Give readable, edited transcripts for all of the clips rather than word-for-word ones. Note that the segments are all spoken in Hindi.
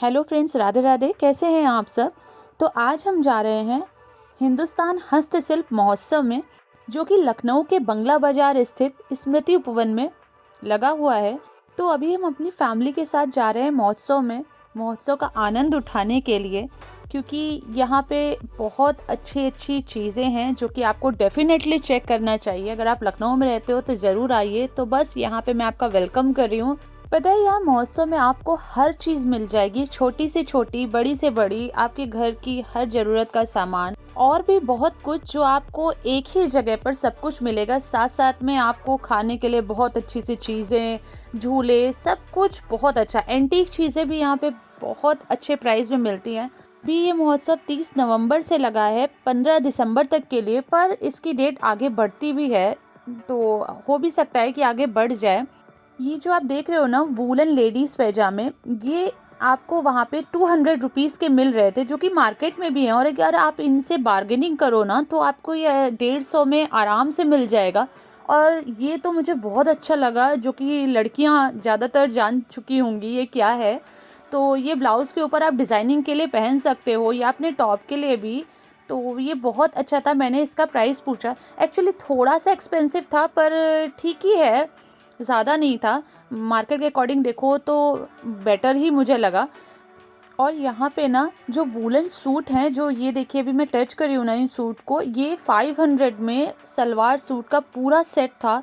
Hello friends, Radhe Radhe. कैसे हैं आप सब। तो आज हम जा रहे हैं हिंदुस्तान हस्तशिल्प महोत्सव में, जो कि लखनऊ के बंगला बाजार स्थित स्मृति उपवन में लगा हुआ है। तो अभी हम अपनी फैमिली के साथ जा रहे हैं महोत्सव में, महोत्सव का आनंद उठाने के लिए, क्योंकि यहाँ पे बहुत अच्छी अच्छी चीज़ें हैं जो कि आपको डेफिनेटली चेक करना चाहिए। अगर आप लखनऊ में रहते हो तो ज़रूर आइए। तो बस यहाँ पे मैं आपका वेलकम कर रही हूँ। पता है, यहाँ महोत्सव में आपको हर चीज़ मिल जाएगी, छोटी से छोटी, बड़ी से बड़ी, आपके घर की हर ज़रूरत का सामान और भी बहुत कुछ, जो आपको एक ही जगह पर सब कुछ मिलेगा। साथ साथ में आपको खाने के लिए बहुत अच्छी सी चीज़ें, झूले, सब कुछ बहुत अच्छा। एंटीक चीज़ें भी यहाँ पे बहुत अच्छे प्राइस में मिलती हैं। भी ये महोत्सव 30 नवंबर से लगा है 15 दिसंबर तक के लिए, पर इसकी डेट आगे बढ़ती भी है, तो हो भी सकता है कि आगे बढ़ जाए। ये जो आप देख रहे हो ना, वूलन लेडीज़ पैजामे, ये आपको वहाँ पे 200 रुपीज़ के मिल रहे थे, जो कि मार्केट में भी हैं। और अगर आप इनसे बार्गेनिंग करो ना, तो आपको ये 150 में आराम से मिल जाएगा। और ये तो मुझे बहुत अच्छा लगा, जो कि लड़कियाँ ज़्यादातर जान चुकी होंगी ये क्या है। तो ये ब्लाउज़ के ऊपर आप डिज़ाइनिंग के लिए पहन सकते हो, या अपने टॉप के लिए भी। तो ये बहुत अच्छा था। मैंने इसका प्राइस पूछा, एक्चुअली थोड़ा सा एक्सपेंसिव था, पर ठीक ही है, ज़्यादा नहीं था। मार्केट के अकॉर्डिंग देखो तो बेटर ही मुझे लगा। और यहाँ पे ना जो वूलन सूट हैं, जो ये देखिए अभी मैं टच करी हूँ ना इन सूट को, ये 500 में सलवार सूट का पूरा सेट था।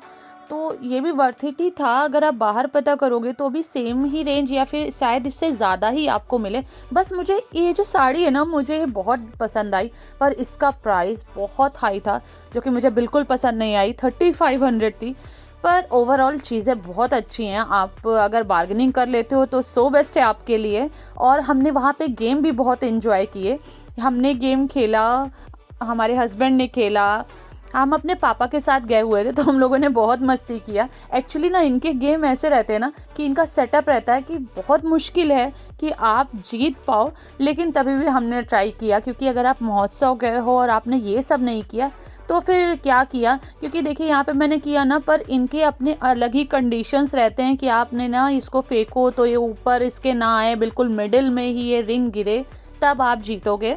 तो ये भी वर्थ इट ही था। अगर आप बाहर पता करोगे तो भी सेम ही रेंज या फिर शायद इससे ज़्यादा ही आपको मिले। बस मुझे ये जो साड़ी है ना, मुझे ये बहुत पसंद आई, पर इसका प्राइस बहुत हाई था, जो कि मुझे बिल्कुल पसंद नहीं आई। 3500 थी। पर ओवरऑल चीज़ें बहुत अच्छी हैं। आप अगर बार्गेनिंग कर लेते हो तो सो बेस्ट है आपके लिए। और हमने वहाँ पे गेम भी बहुत एंजॉय किए। हमने गेम खेला, हमारे हस्बैंड ने खेला, हम अपने पापा के साथ गए हुए थे, तो हम लोगों ने बहुत मस्ती किया। एक्चुअली ना इनके गेम ऐसे रहते हैं ना कि इनका सेटअप रहता है कि बहुत मुश्किल है कि आप जीत पाओ, लेकिन तभी भी हमने ट्राई किया। क्योंकि अगर आप महोत्सव गए हो और आपने ये सब नहीं किया तो फिर क्या किया। क्योंकि देखिए यहाँ पे मैंने किया ना, पर इनके अपने अलग ही कंडीशंस रहते हैं कि आपने ना इसको फेंको तो ये ऊपर इसके ना आए, बिल्कुल मिडिल में ही ये रिंग गिरे, तब आप जीतोगे।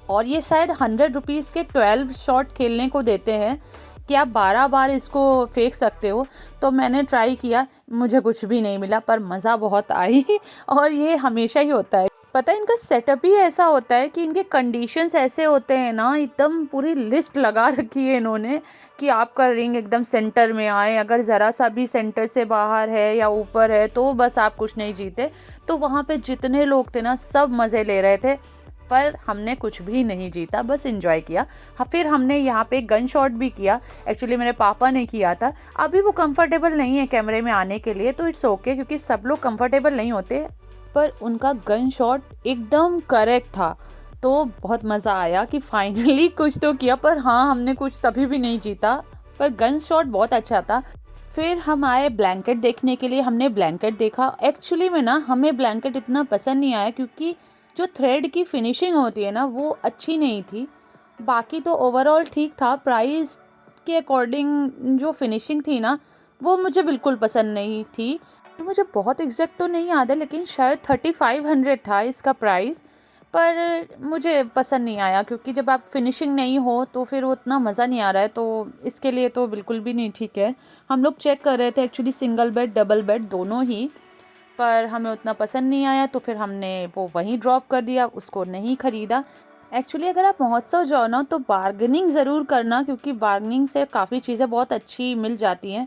और ये शायद 100 रुपीज़ के 12 शॉट खेलने को देते हैं कि आप 12 बार इसको फेंक सकते हो। तो मैंने ट्राई किया, मुझे कुछ भी नहीं मिला, पर मज़ा बहुत आई। और ये हमेशा ही होता है। पता है, इनका सेटअप ही ऐसा होता है कि इनके कंडीशंस ऐसे होते हैं ना, एकदम पूरी लिस्ट लगा रखी है इन्होंने कि आपका रिंग एकदम सेंटर में आए। अगर ज़रा सा भी सेंटर से बाहर है या ऊपर है तो बस आप कुछ नहीं जीते। तो वहाँ पे जितने लोग थे ना, सब मज़े ले रहे थे, पर हमने कुछ भी नहीं जीता, बस एंजॉय किया। हाँ, फिर हमने यहाँ पे गन शॉट भी किया। एक्चुअली मेरे पापा ने किया था। अभी वो कंफर्टेबल नहीं है कैमरे में आने के लिए, तो इट्स ओके, क्योंकि सब लोग कंफर्टेबल नहीं होते, पर उनका गन शॉट एकदम करेक्ट था। तो बहुत मज़ा आया कि फाइनली कुछ तो किया। पर हाँ, हमने कुछ तभी भी नहीं जीता, पर गन शॉट बहुत अच्छा था। फिर हम आए ब्लैंकेट देखने के लिए। हमने ब्लैंकेट देखा। एक्चुअली में ना हमें ब्लैंकेट इतना पसंद नहीं आया, क्योंकि जो थ्रेड की फिनिशिंग होती है ना, वो अच्छी नहीं थी। बाकी तो ओवरऑल ठीक था। प्राइस के अकॉर्डिंग जो फिनिशिंग थी ना, वो मुझे बिल्कुल पसंद नहीं थी। तो मुझे बहुत एग्जैक्ट तो नहीं याद है, लेकिन शायद 3500 था इसका प्राइस। पर मुझे पसंद नहीं आया, क्योंकि जब आप फिनिशिंग नहीं हो तो फिर वो उतना मज़ा नहीं आ रहा है। तो इसके लिए तो बिल्कुल भी नहीं ठीक है। हम लोग चेक कर रहे थे actually single bed double bed दोनों ही, पर हमें उतना पसंद नहीं आया, तो फिर हमने वो वहीं ड्रॉप कर दिया, उसको नहीं ख़रीदा। एक्चुअली अगर आप महोत्सव जाओ ना, तो बार्गेनिंग ज़रूर करना, क्योंकि बार्गेनिंग से काफ़ी चीज़ें बहुत अच्छी मिल जाती हैं।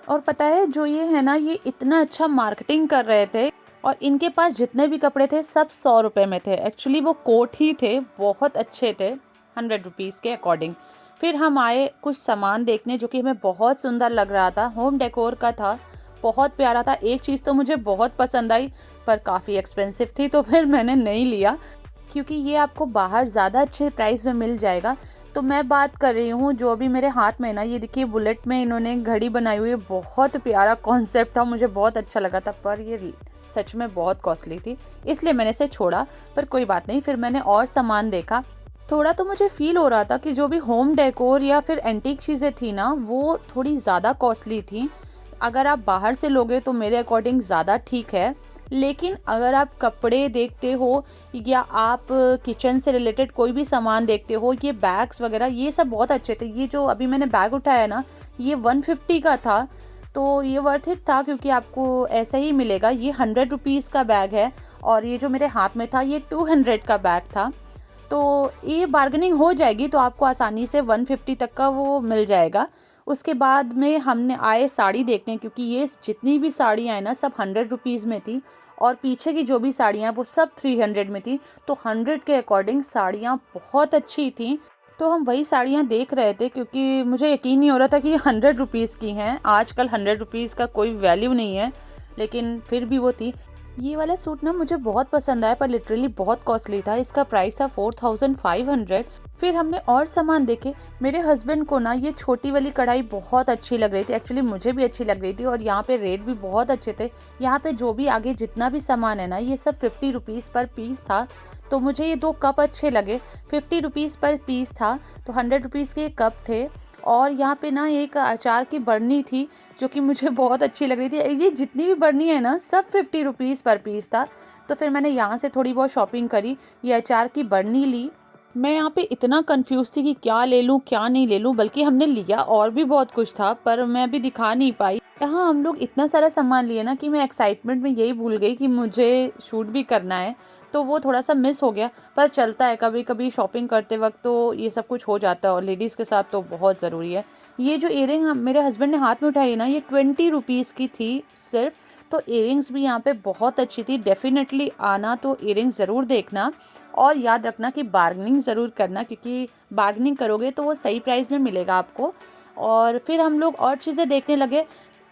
और पता है, जो ये है ना, ये इतना अच्छा मार्केटिंग कर रहे थे, और इनके पास जितने भी कपड़े थे सब 100 रुपये में थे। एक्चुअली वो कोट ही थे, बहुत अच्छे थे 100 रुपीज़ के अकॉर्डिंग। फिर हम आए कुछ सामान देखने, जो कि हमें बहुत सुंदर लग रहा था, होम डेकोर का था, बहुत प्यारा था। एक चीज़ तो मुझे बहुत पसंद आई, पर काफ़ी एक्सपेंसिव थी, तो फिर मैंने नहीं लिया, क्योंकि ये आपको बाहर ज़्यादा अच्छे प्राइस में मिल जाएगा। तो मैं बात कर रही हूँ जो अभी मेरे हाथ में ना, ये देखिए बुलेट में इन्होंने घड़ी बनाई हुई है। बहुत प्यारा कॉन्सेप्ट था, मुझे बहुत अच्छा लगा था, पर ये सच में बहुत कॉस्टली थी, इसलिए मैंने इसे छोड़ा। पर कोई बात नहीं, फिर मैंने और सामान देखा। थोड़ा तो मुझे फील हो रहा था कि जो भी होम डेकोर या फिर एंटीक चीज़ें थी ना, वो थोड़ी ज़्यादा कॉस्टली थी। अगर आप बाहर से लोगे तो मेरे अकॉर्डिंग ज़्यादा ठीक है, लेकिन अगर आप कपड़े देखते हो या आप किचन से रिलेटेड कोई भी सामान देखते हो, ये बैग्स वगैरह ये सब बहुत अच्छे थे। ये जो अभी मैंने बैग उठाया ना, ये 150 का था, तो ये वर्थ इट था क्योंकि आपको ऐसा ही मिलेगा। ये 100 रुपीज़ का बैग है और ये जो मेरे हाथ में था ये 200 का बैग था। तो ये बार्गेनिंग हो जाएगी तो आपको आसानी से 150 तक का वो मिल जाएगा। उसके बाद में हमने आए साड़ी देखने, क्योंकि ये जितनी भी साड़ियाँ हैं ना सब 100 रुपीज़ में थी और पीछे की जो भी साड़ियाँ वो सब 300 में थी। तो 100 के अकॉर्डिंग साड़ियाँ बहुत अच्छी थी। तो हम वही साड़ियाँ देख रहे थे क्योंकि मुझे यकीन नहीं हो रहा था कि 100 रुपीज़ की हैं। आजकल 100 रुपीज़ का कोई वैल्यू नहीं है, लेकिन फिर भी वो थी। ये वाला सूट ना मुझे बहुत पसंद आया, पर लिटरली बहुत कॉस्टली था। इसका प्राइस था 4500। फिर हमने और सामान देखे। मेरे हस्बैंड को ना ये छोटी वाली कढ़ाई बहुत अच्छी लग रही थी, एक्चुअली मुझे भी अच्छी लग रही थी और यहाँ पे रेट भी बहुत अच्छे थे। यहाँ पे जो भी आगे जितना भी सामान है ना ये सब 50 रुपीज़ पर पीस था। तो मुझे ये 2 कप अच्छे लगे, 50 रुपीज़ पर पीस था, तो 100 रुपीज़ के कप थे। और यहाँ पे ना एक अचार की बरनी थी जो कि मुझे बहुत अच्छी लग रही थी। ये जितनी भी बरनी है ना सब 50 रुपीज़ पर पीस था। तो फिर मैंने यहाँ से थोड़ी बहुत शॉपिंग करी, ये अचार की बरनी ली। मैं यहाँ पे इतना कंफ्यूज थी कि क्या ले लूँ क्या नहीं ले लूँ, बल्कि हमने लिया और भी बहुत कुछ था पर मैं अभी दिखा नहीं पाई। यहाँ हम लोग इतना सारा सामान लिए ना कि मैं एक्साइटमेंट में यही भूल गई कि मुझे शूट भी करना है, तो वो थोड़ा सा मिस हो गया। पर चलता है, कभी कभी शॉपिंग करते वक्त तो ये सब कुछ हो जाता है और लेडीज़ के साथ तो बहुत ज़रूरी है। ये जो इयरिंग मेरे हस्बैंड ने हाथ में उठाई ना ये 20 रुपीज़ की थी सिर्फ। तो इयरिंग्स भी यहाँ पे बहुत अच्छी थी। डेफिनेटली आना तो इयरिंग्स ज़रूर देखना और याद रखना कि बार्गेनिंग ज़रूर करना, क्योंकि बार्गेनिंग करोगे तो वो सही प्राइस में मिलेगा आपको। और फिर हम लोग और चीज़ें देखने लगे।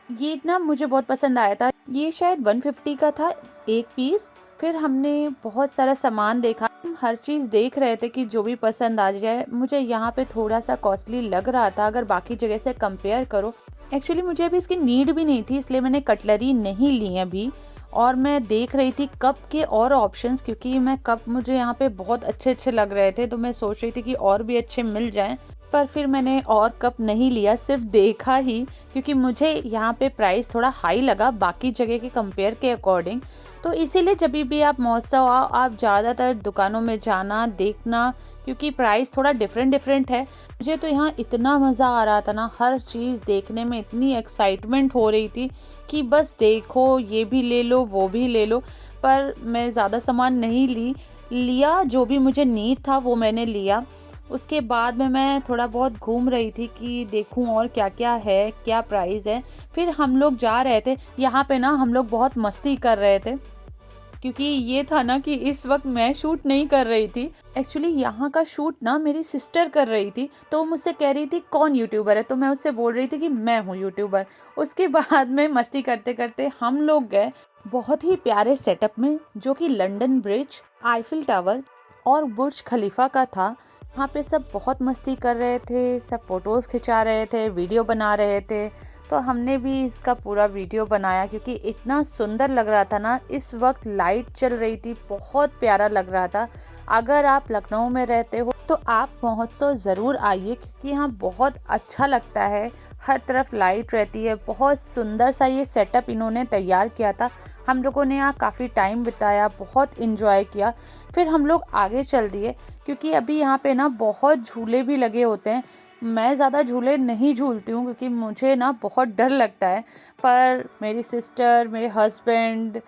ये ना मुझे बहुत पसंद आया था, ये शायद 150 का था एक पीस। फिर हमने बहुत सारा सामान देखा, हम हर चीज़ देख रहे थे कि जो भी पसंद आ जाए। मुझे यहाँ पे थोड़ा सा कॉस्टली लग रहा था अगर बाकी जगह से कंपेयर करो। एक्चुअली मुझे अभी इसकी नीड भी नहीं थी, इसलिए मैंने कटलरी नहीं ली अभी। और मैं देख रही थी कप के और ऑप्शंस, क्योंकि मैं कप मुझे यहाँ पे बहुत अच्छे अच्छे लग रहे थे, तो मैं सोच रही थी कि और भी अच्छे मिल जाएं। पर फिर मैंने और कप नहीं लिया, सिर्फ देखा ही, क्योंकि मुझे यहाँ पे प्राइस थोड़ा हाई लगा बाकी जगह के कंपेयर के अकॉर्डिंग। तो इसीलिए जब भी आप महोत्सव आओ आप ज़्यादातर दुकानों में जाना देखना, क्योंकि प्राइस थोड़ा डिफरेंट है। मुझे तो यहाँ इतना मज़ा आ रहा था ना, हर चीज़ देखने में इतनी एक्साइटमेंट हो रही थी कि बस देखो ये भी ले लो वो भी ले लो। पर मैं ज़्यादा सामान नहीं लिया, जो भी मुझे नीड था वो मैंने लिया। उसके बाद में मैं थोड़ा बहुत घूम रही थी कि देखूं और क्या क्या है, क्या प्राइस है। फिर हम लोग जा रहे थे, यहाँ पे ना हम लोग बहुत मस्ती कर रहे थे, क्योंकि ये था ना कि इस वक्त मैं शूट नहीं कर रही थी। एक्चुअली यहाँ का शूट ना मेरी सिस्टर कर रही थी, तो मुझसे कह रही थी कौन यूट्यूबर है, तो मैं उससे बोल रही थी कि मैं हूँ यूट्यूबर। उसके बाद में मस्ती करते करते हम लोग गए बहुत ही प्यारे सेटअप में, जो कि लंदन ब्रिज, आईफिल टावर और बुर्ज खलीफा का था। वहाँ पे सब बहुत मस्ती कर रहे थे, सब फोटोज़ खिंचा रहे थे, वीडियो बना रहे थे। तो हमने भी इसका पूरा वीडियो बनाया, क्योंकि इतना सुंदर लग रहा था ना। इस वक्त लाइट चल रही थी, बहुत प्यारा लग रहा था। अगर आप लखनऊ में रहते हो तो आप महोत्सव ज़रूर आइए, क्योंकि यहाँ बहुत अच्छा लगता है। हर तरफ लाइट रहती है, बहुत सुंदर सा ये सेटअप इन्होंने तैयार किया था। हम लोगों ने यहाँ काफ़ी टाइम बिताया, बहुत इन्जॉय किया। फिर हम लोग आगे चल दिए, क्योंकि अभी यहाँ पे ना बहुत झूले भी लगे होते हैं। मैं ज़्यादा झूले नहीं झूलती हूँ क्योंकि मुझे ना बहुत डर लगता है, पर मेरी सिस्टर, मेरे हस्बैंड,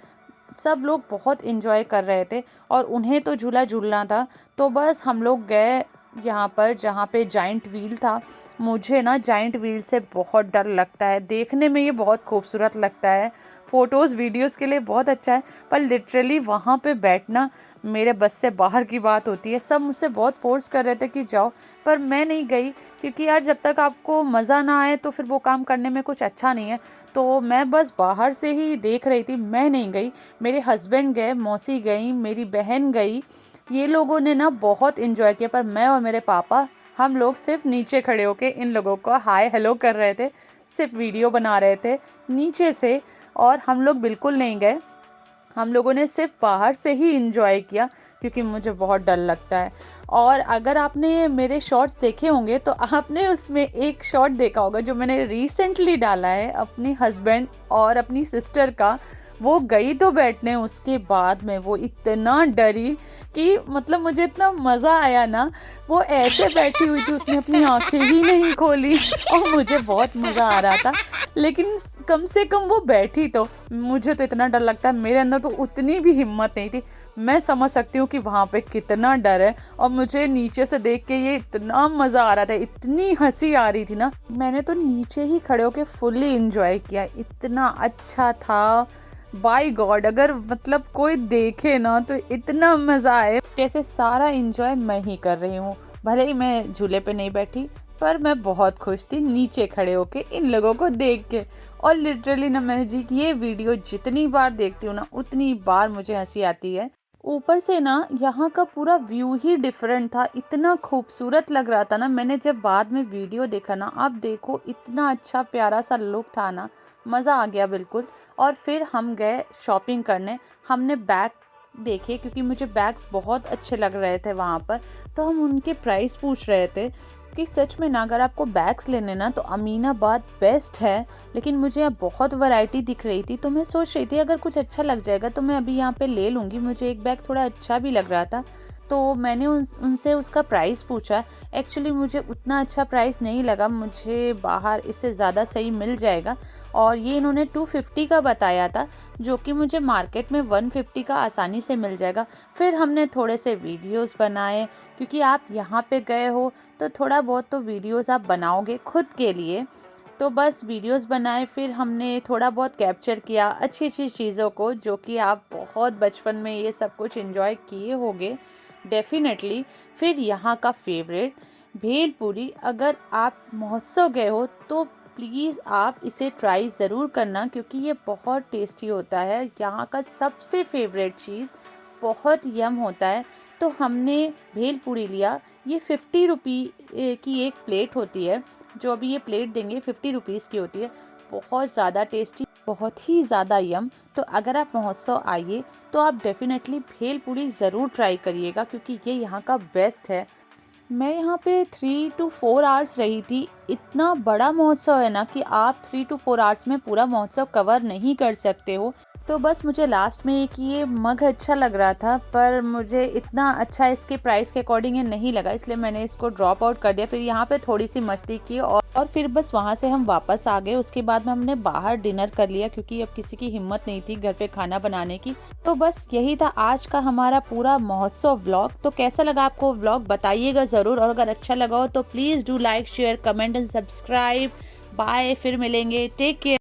सब लोग बहुत इन्जॉय कर रहे थे और उन्हें तो झूला झूलना था। तो बस हम लोग गए यहाँ पर जहाँ पे जाइंट व्हील था। मुझे ना जाइंट व्हील से बहुत डर लगता है, देखने में ये बहुत खूबसूरत लगता है, फ़ोटोज़ वीडियोज़ के लिए बहुत अच्छा है, पर लिटरली वहाँ पे बैठना मेरे बस से बाहर की बात होती है। सब मुझसे बहुत फोर्स कर रहे थे कि जाओ, पर मैं नहीं गई, क्योंकि यार जब तक आपको मज़ा ना आए तो फिर वो काम करने में कुछ अच्छा नहीं है। तो मैं बस बाहर से ही देख रही थी, मैं नहीं गई। मेरे हस्बैंड गए, मौसी गई, मेरी बहन गई, ये लोगों ने ना बहुत इन्जॉय किया। पर मैं और मेरे पापा, हम लोग सिर्फ नीचे खड़े होके इन लोगों को हाय हेलो कर रहे थे, सिर्फ वीडियो बना रहे थे नीचे से, और हम लोग बिल्कुल नहीं गए। हम लोगों ने सिर्फ बाहर से ही एंजॉय किया, क्योंकि मुझे बहुत डर लगता है। और अगर आपने मेरे शॉर्ट्स देखे होंगे तो आपने उसमें एक शॉट देखा होगा जो मैंने रिसेंटली डाला है अपनी हस्बैंड और अपनी सिस्टर का। वो गई तो बैठने, उसके बाद में वो इतना डरी कि मतलब मुझे इतना मज़ा आया ना। वो ऐसे बैठी हुई थी, उसने अपनी आंखें ही नहीं खोली और मुझे बहुत मज़ा आ रहा था। लेकिन कम से कम वो बैठी तो। मुझे तो इतना डर लगता है, मेरे अंदर तो उतनी भी हिम्मत नहीं थी। मैं समझ सकती हूँ कि वहाँ पे कितना डर है। और मुझे नीचे से देख के ये इतना मज़ा आ रहा था, इतनी हंसी आ रही थी ना, मैंने तो नीचे ही खड़े होके फुल्ली एंजॉय किया। इतना अच्छा था, बाय गॉड, अगर मतलब कोई देखे ना तो इतना मज़ा आए, जैसे सारा एंजॉय मैं ही कर रही हूँ। भले ही मैं झूले पे नहीं बैठी, पर मैं बहुत खुश थी नीचे खड़े होके इन लोगों को देख के। और लिटरली ना, मैं जी ये वीडियो जितनी बार देखती हूँ ना, उतनी बार मुझे हंसी आती है। ऊपर से ना यहाँ का पूरा व्यू ही डिफरेंट था, इतना खूबसूरत लग रहा था ना। मैंने जब बाद में वीडियो देखा ना, आप देखो इतना अच्छा प्यारा सा लुक था ना, मज़ा आ गया बिल्कुल। और फिर हम गए शॉपिंग करने। हमने बैग देखे क्योंकि मुझे बैग्स बहुत अच्छे लग रहे थे वहाँ पर, तो हम उनके प्राइस पूछ रहे थे कि सच में ना, अगर आपको बैग्स लेने ना तो अमीनाबाद बेस्ट है। लेकिन मुझे यहाँ बहुत वैरायटी दिख रही थी, तो मैं सोच रही थी अगर कुछ अच्छा लग जाएगा तो मैं अभी यहाँ पे ले लूँगी। मुझे एक बैग थोड़ा अच्छा भी लग रहा था, तो मैंने उनसे उसका प्राइस पूछा। एक्चुअली मुझे उतना अच्छा प्राइस नहीं लगा, मुझे बाहर इससे ज़्यादा सही मिल जाएगा। और ये इन्होंने 250 का बताया था, जो कि मुझे मार्केट में 150 का आसानी से मिल जाएगा। फिर हमने थोड़े से वीडियोस बनाए, क्योंकि आप यहाँ पे गए हो तो थोड़ा बहुत तो वीडियोस आप बनाओगे खुद के लिए। तो बस वीडियोस बनाए, फिर हमने थोड़ा बहुत कैप्चर किया अच्छी अच्छी चीज़ों को, जो कि आप बहुत बचपन में ये सब कुछ एंजॉय किए होंगे डेफिनेटली। फिर यहाँ का फेवरेट भेलपूरी, अगर आप महोत्सव गए हो तो प्लीज़ आप इसे ट्राई ज़रूर करना, क्योंकि ये बहुत टेस्टी होता है। यहाँ का सबसे फेवरेट चीज़, बहुत यम होता है। तो हमने भेलपूरी लिया, ये 50 रुपी की एक प्लेट होती है। जो अभी ये प्लेट देंगे 50 रुपीज़ की होती है। बहुत ज़्यादा टेस्टी, बहुत ही ज़्यादा यम। तो अगर आप महोत्सव आइए तो आप डेफिनेटली भेलपूरी ज़रूर ट्राई करिएगा, क्योंकि ये यहाँ का बेस्ट है। मैं यहाँ पे 3 to 4 आवर्स रही थी। इतना बड़ा महोत्सव है ना कि आप 3 to 4 आवर्स में पूरा महोत्सव कवर नहीं कर सकते हो। तो बस मुझे लास्ट में एक ये मग अच्छा लग रहा था, पर मुझे इतना अच्छा इसके प्राइस के अकॉर्डिंग ये नहीं लगा, इसलिए मैंने इसको ड्रॉप आउट कर दिया। फिर यहाँ पे थोड़ी सी मस्ती की और फिर बस वहाँ से हम वापस आ गए। उसके बाद में हमने बाहर डिनर कर लिया, क्योंकि अब किसी की हिम्मत नहीं थी घर पे खाना बनाने की। तो बस यही था आज का हमारा पूरा महोत्सव व्लॉग। तो कैसा लगा आपको व्लॉग बताइएगा ज़रूर, और अगर अच्छा लगा हो तो please do like share comment and subscribe. Bye, फिर मिलेंगे, टेक केयर।